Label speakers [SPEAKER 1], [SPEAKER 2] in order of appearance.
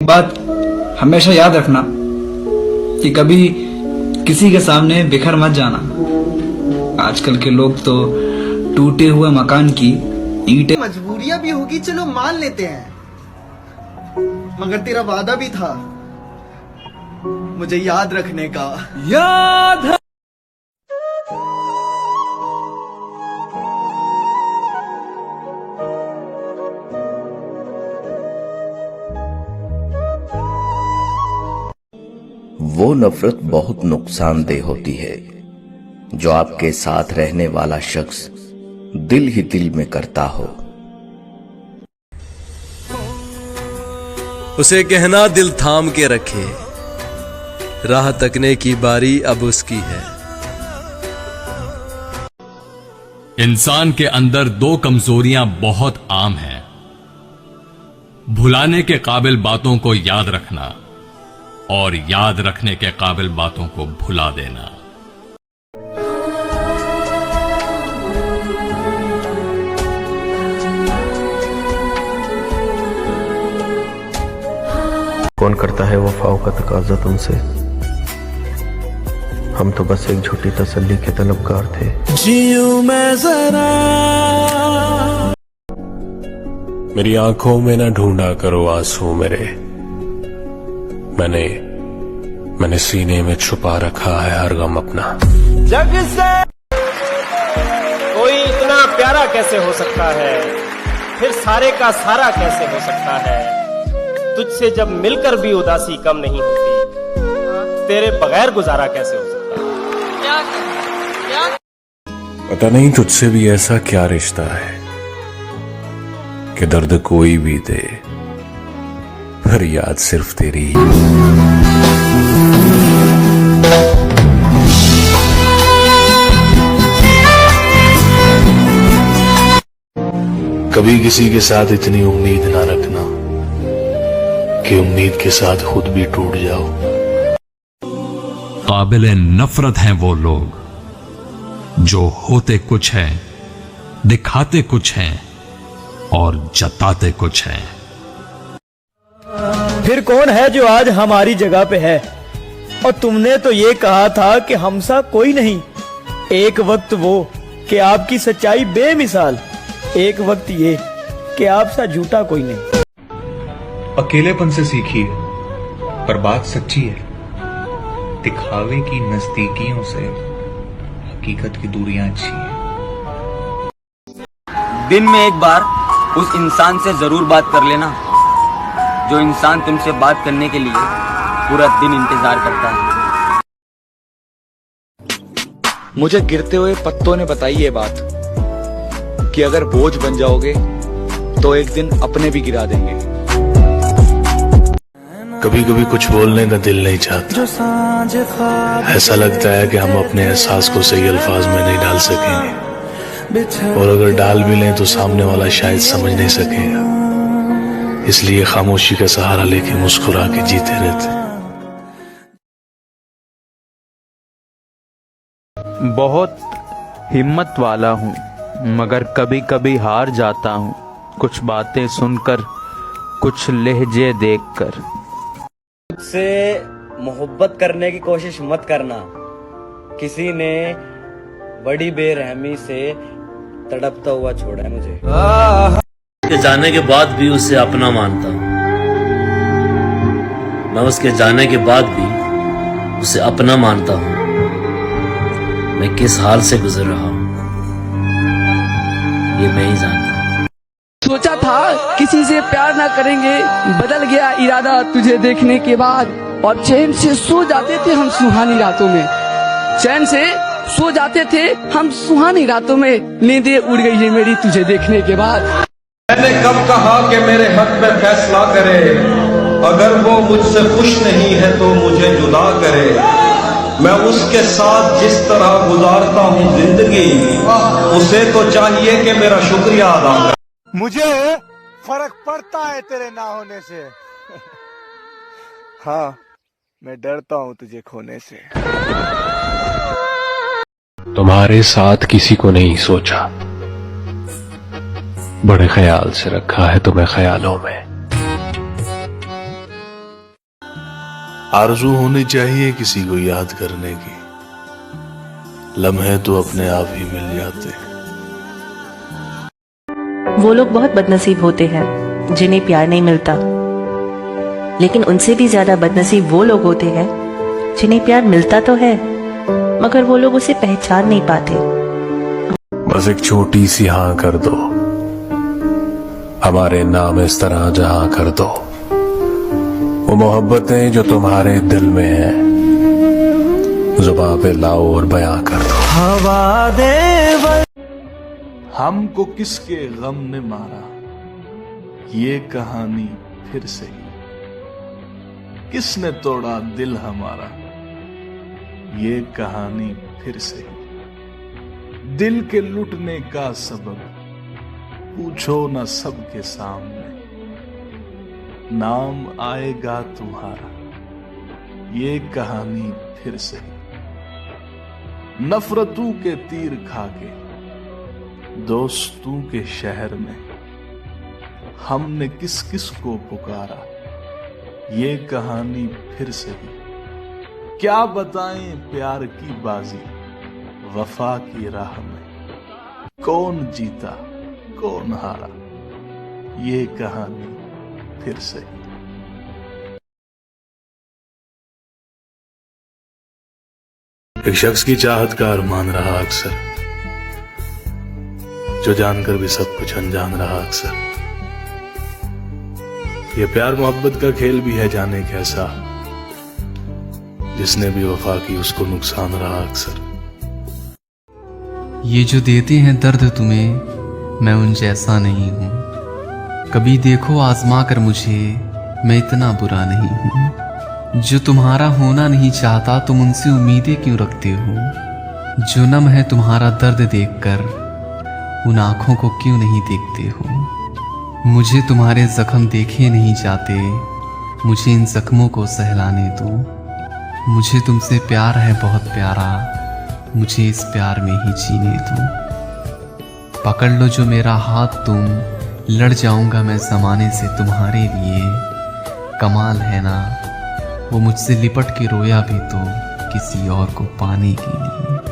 [SPEAKER 1] बात हमेशा याद रखना कि कभी किसी के सामने बिखर मत जाना। आजकल के लोग तो टूटे हुए मकान की ईंटें।
[SPEAKER 2] मजबूरियां भी होगी, चलो मान लेते हैं, मगर तेरा वादा भी था मुझे याद रखने का।
[SPEAKER 1] याद है।
[SPEAKER 3] वो नफरत बहुत नुकसानदेह होती है जो आपके साथ रहने वाला शख्स दिल ही दिल में करता हो।
[SPEAKER 4] उसे कहना दिल थाम के रखे, राह तकने की बारी अब उसकी है।
[SPEAKER 5] इंसान के अंदर दो कमजोरियां बहुत आम हैं, भुलाने के काबिल बातों को याद रखना और याद रखने के काबिल बातों को भुला देना।
[SPEAKER 6] कौन करता है वफाओं का तकाजा तुमसे? हम तो बस एक झूठी तसल्ली के तलबगार थे।
[SPEAKER 4] जियूं मैं जरा, मेरी आंखों में ना ढूंढा करो आंसू मेरे, मैंने सीने में छुपा रखा है हर गम अपना।
[SPEAKER 7] जग से कोई इतना प्यारा कैसे हो सकता है, फिर सारे का सारा कैसे हो सकता है। तुझसे जब मिलकर भी उदासी कम नहीं होती, तेरे बगैर गुजारा कैसे हो सकता है।
[SPEAKER 4] पता नहीं तुझसे भी ऐसा क्या रिश्ता है कि दर्द कोई भी दे पर याद सिर्फ तेरी।
[SPEAKER 6] कभी किसी के साथ इतनी उम्मीद ना रखना कि उम्मीद के साथ खुद भी टूट जाओ।
[SPEAKER 5] काबिले नफरत हैं वो लोग जो होते कुछ हैं, दिखाते कुछ हैं और जताते कुछ हैं।
[SPEAKER 8] फिर कौन है जो आज हमारी जगह पे है? और तुमने तो ये कहा था कि हमसा कोई नहीं। एक वक्त वो कि आपकी सच्चाई बेमिसाल, एक वक्त ये कि आपसा झूठा कोई नहीं।
[SPEAKER 1] अकेलेपन से सीखिए, पर बात सच्ची है। दिखावे की नजदीकियों से हकीकत की दूरियां अच्छी है।
[SPEAKER 9] दिन में एक बार उस इंसान से जरूर बात कर लेना जो इंसान तुमसे बात करने के लिए पूरा दिन इंतजार करता है।
[SPEAKER 1] मुझे गिरते हुए पत्तों ने बताई ये बात कि अगर बोझ बन जाओगे तो एक दिन अपने भी गिरा देंगे।
[SPEAKER 6] कभी कभी कुछ बोलने का दिल नहीं चाहता, ऐसा लगता है कि हम अपने एहसास को सही अल्फाज में नहीं डाल सकेंगे, और अगर डाल भी लें तो सामने वाला शायद समझ नहीं सकेगा। इसलिए खामोशी का सहारा लेके मुस्कुरा के जीते रहते।
[SPEAKER 10] बहुत हिम्मत वाला हूँ मगर कभी कभी हार जाता हूँ, कुछ बातें सुनकर, कुछ लहजे देखकर।
[SPEAKER 9] मुझसे मोहब्बत करने की कोशिश मत करना, किसी ने बड़ी बेरहमी से तड़पता हुआ छोड़ा है मुझे।
[SPEAKER 11] उसके जाने के बाद भी उसे अपना मानता हूँ, मैं उसके जाने के बाद भी उसे अपना मानता हूँ। मैं किस हाल से गुजर रहा हूँ ये मैं ही जानता हूँ।
[SPEAKER 12] सोचा था किसी से प्यार ना करेंगे, बदल गया इरादा तुझे देखने के बाद। और चैन से सो जाते थे हम सुहानी रातों में, चैन से सो जाते थे हम सुहानी रातों में। नींदें उड़ गई है मेरी तुझे देखने के बाद।
[SPEAKER 7] मैंने कब कहा कि मेरे हक में फैसला करे, अगर वो मुझसे खुश नहीं है तो मुझे जुदा करे। मैं उसके साथ जिस तरह गुजारता हूँ जिंदगी, उसे तो चाहिए कि मेरा शुक्रिया अदा करे।
[SPEAKER 2] मुझे फर्क पड़ता है तेरे ना होने से। हाँ, मैं डरता हूँ तुझे खोने से।
[SPEAKER 6] तुम्हारे साथ किसी को नहीं सोचा, बड़े ख्याल से रखा है तुम्हें ख्यालों में। आरज़ू होनी चाहिए किसी को याद करने की, लम्हे तो अपने आप ही मिल जाते हैं।
[SPEAKER 13] वो लोग बहुत बदनसीब होते हैं जिन्हें प्यार नहीं मिलता, लेकिन उनसे भी ज्यादा बदनसीब वो लोग होते हैं जिन्हें प्यार मिलता तो है मगर वो लोग उसे पहचान नहीं पाते।
[SPEAKER 4] बस एक छोटी सी हाँ कर दो, हमारे नाम इस तरह जहां कर दो। वो मोहब्बतें जो तुम्हारे दिल में है, जुबां पे लाओ और बयां कर दो।
[SPEAKER 8] हवा दे
[SPEAKER 6] हमको किसके गम ने मारा, ये कहानी फिर से ही। किसने तोड़ा दिल हमारा, ये कहानी फिर से ही। दिल के लुटने का सबब पूछो न सबके सामने, नाम आएगा तुम्हारा, ये कहानी फिर से ही। नफरतों के तीर खाके दोस्तों के शहर में हमने किस किस को पुकारा, ये कहानी फिर से ही। क्या बताएं प्यार की बाजी, वफा की राह में कौन जीता कौन हारा, ये कहानी फिर से ही। एक शख्स की चाहत का अरमान रहा अक्सर, जो जानकर भी सब कुछ अनजान रहा अक्सर। ये प्यार मोहब्बत का खेल भी है जाने कैसा, जिसने भी वफा की उसको नुकसान रहा अक्सर।
[SPEAKER 14] ये जो देते हैं दर्द तुम्हें, मैं उन जैसा नहीं हूँ। कभी देखो आजमा कर मुझे, मैं इतना बुरा नहीं हूँ। जो तुम्हारा होना नहीं चाहता तुम उनसे उम्मीदें क्यों रखते हो? जो नम है तुम्हारा दर्द देखकर, उन आंखों को क्यों नहीं देखते हो? मुझे तुम्हारे जख्म देखे नहीं जाते, मुझे इन जख्मों को सहलाने दो। मुझे तुमसे प्यार है बहुत प्यारा, मुझे इस प्यार में ही जीने दो। पकड़ लो जो मेरा हाथ तुम, लड़ जाऊंगा मैं ज़माने से तुम्हारे लिए। कमाल है ना वो मुझसे लिपट के रोया भी तो किसी और को पाने के लिए।